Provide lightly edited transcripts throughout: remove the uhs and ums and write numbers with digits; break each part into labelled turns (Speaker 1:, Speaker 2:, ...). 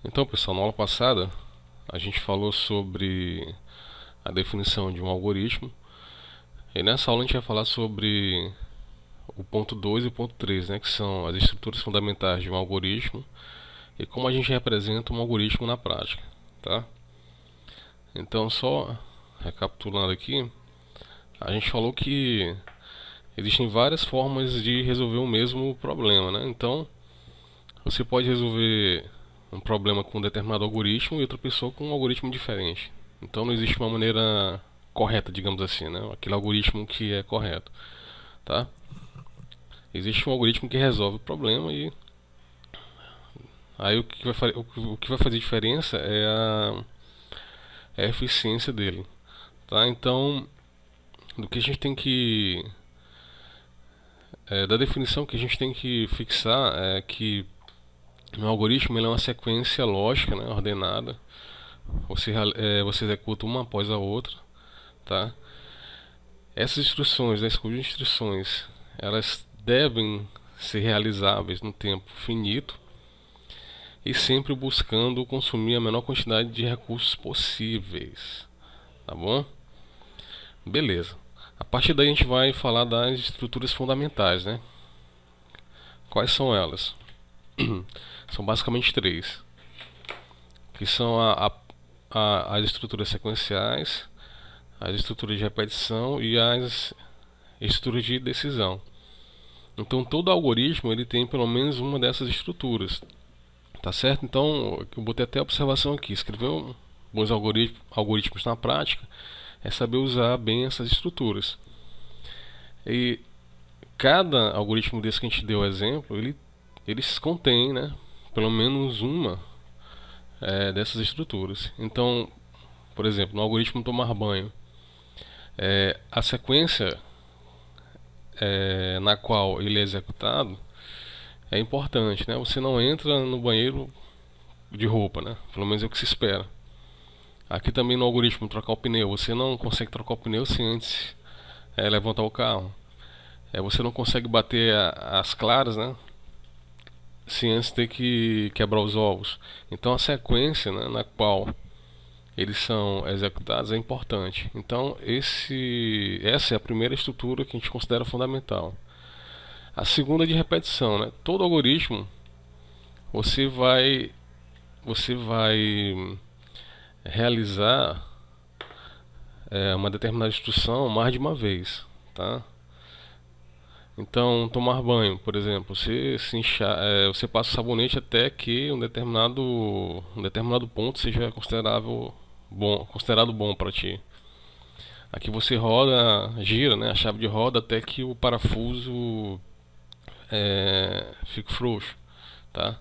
Speaker 1: Então, pessoal, na aula passada a gente falou sobre a definição de um algoritmo e nessa aula a gente vai falar sobre o ponto 2 e o ponto 3, né, que são as estruturas fundamentais de um algoritmo e como a gente representa um algoritmo na prática, tá? Então, só recapitulando aqui, a gente falou que existem várias formas de resolver o mesmo problema, né? Então, você pode resolver um problema com um determinado algoritmo e outra pessoa com um algoritmo diferente. Então não existe uma maneira correta, digamos assim, né? Aquele algoritmo que é correto, tá? Existe um algoritmo que resolve o problema e aí o que vai fazer diferença é a eficiência dele, tá? Então, do que a gente tem que da definição que a gente tem que fixar é que um algoritmo ele é uma sequência lógica, né, ordenada. Você executa uma após a outra, tá? Essas instruções, né, esse conjunto de instruções, elas devem ser realizáveis no tempo finito e sempre buscando consumir a menor quantidade de recursos possíveis, tá bom? Beleza. A partir daí a gente vai falar das estruturas fundamentais, né? Quais são elas? São basicamente três, que são as estruturas sequenciais, as estruturas de repetição e as estruturas de decisão. Então todo algoritmo ele tem pelo menos uma dessas estruturas, tá certo? Então eu botei até a observação aqui, escrever bons algoritmos na prática é saber usar bem essas estruturas. E cada algoritmo desse que a gente deu exemplo, eles contém, né, pelo menos uma dessas estruturas. Então, por exemplo, no algoritmo tomar banho, a sequência na qual ele é executado é importante, né? Você não entra no banheiro de roupa, né? Pelo menos é o que se espera. Aqui também no algoritmo trocar o pneu, você não consegue trocar o pneu sem antes levantar o carro. Você não consegue bater as claras, né? Sem antes ter que quebrar os ovos. Então a sequência, né, na qual eles são executados é importante. Então essa é a primeira estrutura que a gente considera fundamental. A segunda é de repetição, né? Todo algoritmo você vai você vai realizar uma determinada instrução mais de uma vez, tá? Então, tomar banho, por exemplo, você passa o sabonete até que um determinado ponto seja considerado bom para ti. Aqui você gira, né, a chave de roda até que o parafuso fique frouxo, tá?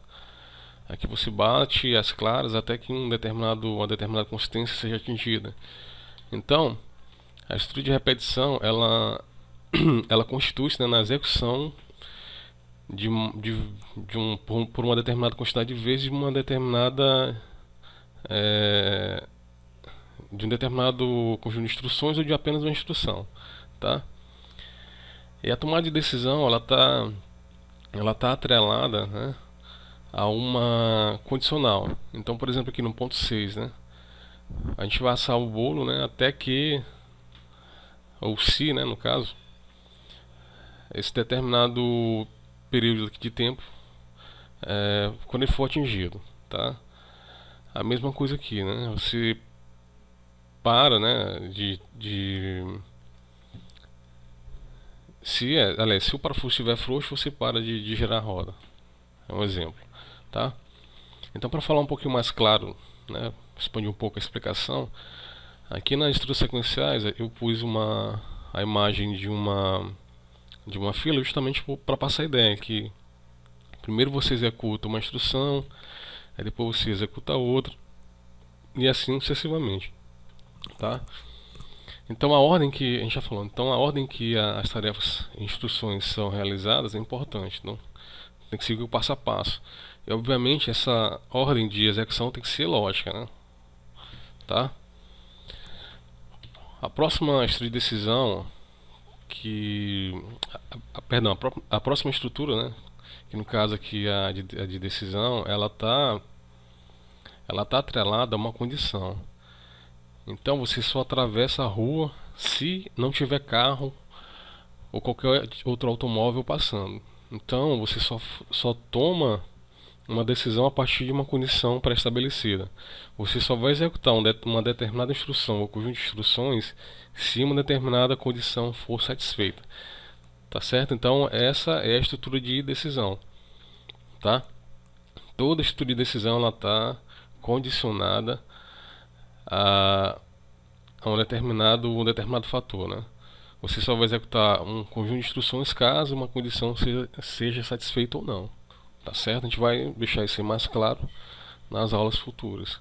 Speaker 1: Aqui você bate as claras até que uma determinada consistência seja atingida. Então, a estrutura de repetição ela constitui-se, né, na execução por uma determinada quantidade de vezes é, de um determinado conjunto de instruções ou de apenas uma instrução, tá? E a tomada de decisão ela tá atrelada, né, a uma condicional. Então, por exemplo, aqui no ponto 6, né, a gente vai assar o bolo, né, até que ou se, né, no caso, esse determinado período de tempo quando ele for atingido, tá? A mesma coisa aqui, né? Você para, né? Aliás, se o parafuso estiver frouxo, você para de girar a roda. É um exemplo, tá? Então, para falar um pouquinho mais claro, né? Expandir um pouco a explicação. Aqui nas estruturas sequenciais, eu pus a imagem de uma fila justamente para passar a ideia que primeiro você executa uma instrução, aí depois você executa outra e assim sucessivamente, tá? Então a ordem que a gente já falou, então a ordem que as tarefas e instruções são realizadas é importante, então tem que seguir o passo a passo. E obviamente essa ordem de execução tem que ser lógica, né? Tá? A próxima estrutura de decisão que perdão, a próxima estrutura, né, que no caso aqui a de decisão, ela está ela está atrelada a uma condição. Então você só atravessa a rua se não tiver carro ou qualquer outro automóvel passando. Então você só toma uma decisão a partir de uma condição pré-estabelecida. Você só vai executar uma determinada instrução ou conjunto de instruções se uma determinada condição for satisfeita. Tá certo? Então essa é a estrutura de decisão. Tá? Toda estrutura de decisão está condicionada a um determinado fator, né? Você só vai executar um conjunto de instruções caso uma condição seja satisfeita ou não. Tá certo? A gente vai deixar isso aí mais claro nas aulas futuras.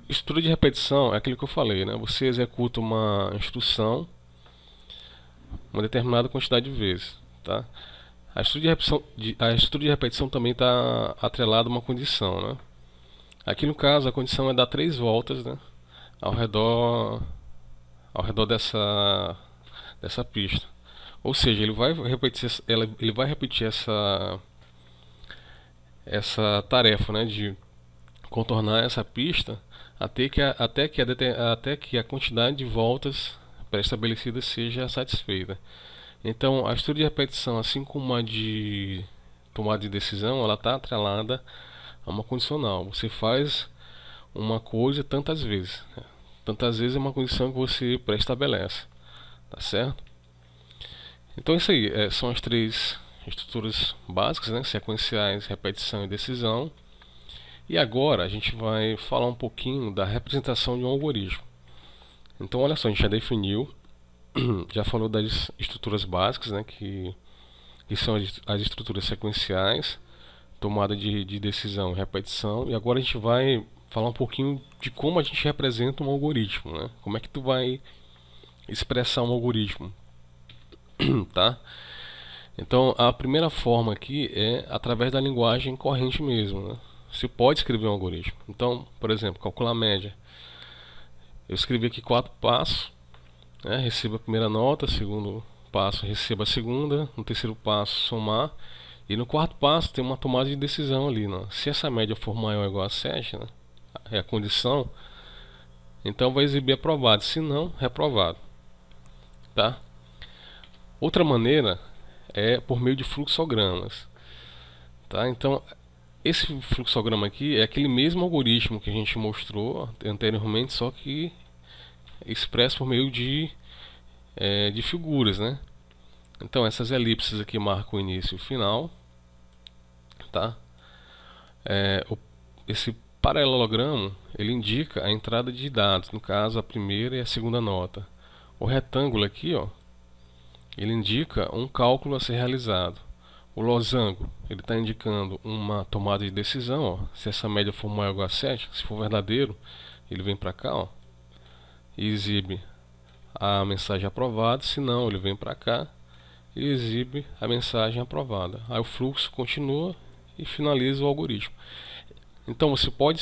Speaker 1: Estrutura de repetição é aquilo que eu falei, né? Você executa uma instrução uma determinada quantidade de vezes, tá? A estrutura de repetição também está atrelada a uma condição, né? Aqui no caso a condição é dar 3 voltas, né? Ao redor dessa pista. Ou seja, ele vai repetir essa tarefa, né, de contornar essa pista até que a quantidade de voltas pré-estabelecida seja satisfeita. Então, a estrutura de repetição, assim como a de tomada de decisão, ela está atrelada a uma condicional. Você faz uma coisa tantas vezes. Tantas vezes é uma condição que você pré-estabelece. Tá certo? Então, isso aí são as 3 estruturas básicas, né? Sequenciais, repetição e decisão. E agora a gente vai falar um pouquinho da representação de um algoritmo. Então, olha só, a gente já definiu, já falou das estruturas básicas, né, que são as estruturas sequenciais, tomada de decisão, repetição. E agora a gente vai falar um pouquinho de como a gente representa um algoritmo, né? Como é que tu vai expressar um algoritmo, tá? Então, a primeira forma aqui é através da linguagem corrente mesmo, né? Você pode escrever um algoritmo. Então, por exemplo, calcular a média. Eu escrevi aqui 4 passos, né? Receba a primeira nota, segundo passo receba a segunda, no terceiro passo somar, e no quarto passo tem uma tomada de decisão ali, né? Se essa média for maior ou igual a 7, né? É a condição, então vai exibir aprovado, se não, reprovado, tá? Outra maneira é por meio de fluxogramas, tá? Então esse fluxograma aqui é aquele mesmo algoritmo que a gente mostrou anteriormente, só que expresso por meio de figuras, né? Então essas elipses aqui marcam o início e o final, tá? Esse paralelogramo ele indica a entrada de dados, no caso a primeira e a segunda nota. O retângulo aqui, ó, ele indica um cálculo a ser realizado. O losango ele está indicando uma tomada de decisão, ó. Se essa média for maior ou igual a 7, se for verdadeiro, ele vem para cá, ó, e exibe a mensagem aprovada, se não, ele vem para cá e exibe a mensagem aprovada. Aí o fluxo continua e finaliza o algoritmo. Então você pode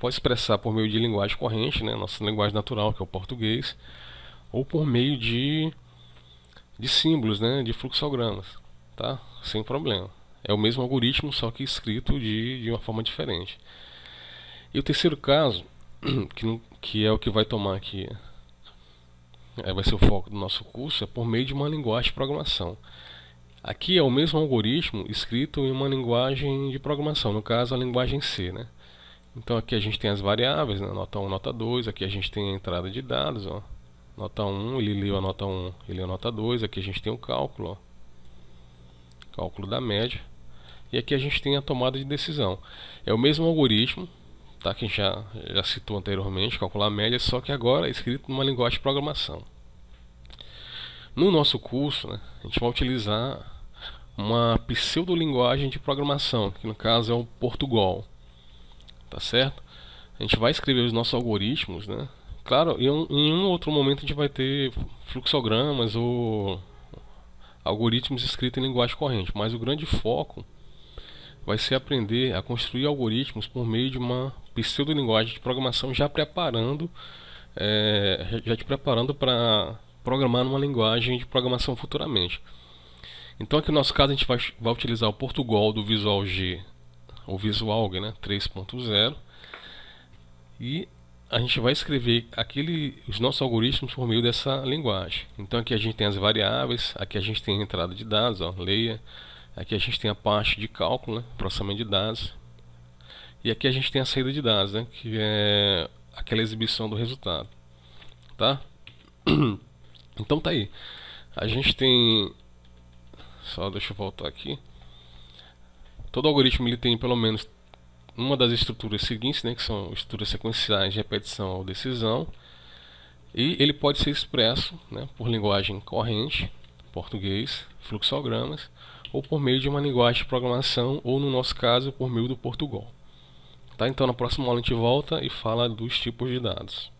Speaker 1: expressar por meio de linguagem corrente, né, nossa linguagem natural, que é o português, ou por meio de símbolos, né, de fluxogramas, tá? Sem problema. É o mesmo algoritmo, só que escrito de uma forma diferente. E o terceiro caso, que é o que vai tomar aqui, vai ser o foco do nosso curso, é por meio de uma linguagem de programação. Aqui é o mesmo algoritmo escrito em uma linguagem de programação, no caso a linguagem C, né? Então aqui a gente tem as variáveis, né? Nota 1, nota 2, aqui a gente tem a entrada de dados, ó. Nota 1, ele leu a nota 1, ele leu a nota 2, aqui a gente tem o cálculo, ó. Cálculo da média. E aqui a gente tem a tomada de decisão. É o mesmo algoritmo, tá? Que a gente já citou anteriormente, calcular a média, só que agora é escrito numa linguagem de programação. No nosso curso, né, a gente vai utilizar uma pseudolinguagem de programação, que no caso é o Portugal, tá certo? A gente vai escrever os nossos algoritmos, né? Claro, em um outro momento a gente vai ter fluxogramas ou algoritmos escritos em linguagem corrente, mas o grande foco vai ser aprender a construir algoritmos por meio de uma pseudolinguagem de programação já te preparando para programar numa linguagem de programação futuramente. Então aqui no nosso caso a gente vai utilizar o Portugal do Visual G o Visual, né, 3.0, e a gente vai escrever os nossos algoritmos por meio dessa linguagem. Então aqui a gente tem as variáveis, aqui a gente tem a entrada de dados, ó, leia, aqui a gente tem a parte de cálculo, né, processamento de dados, e aqui a gente tem a saída de dados, né, que é aquela exibição do resultado, tá? Então tá aí. A gente tem, só deixa eu voltar aqui. Todo algoritmo ele tem pelo menos uma das estruturas seguintes, né, que são estruturas sequenciais de repetição ou decisão, e ele pode ser expresso, né, por linguagem corrente, português, fluxogramas, ou por meio de uma linguagem de programação, ou no nosso caso, por meio do Portugal. Tá? Então na próxima aula a gente volta e fala dos tipos de dados.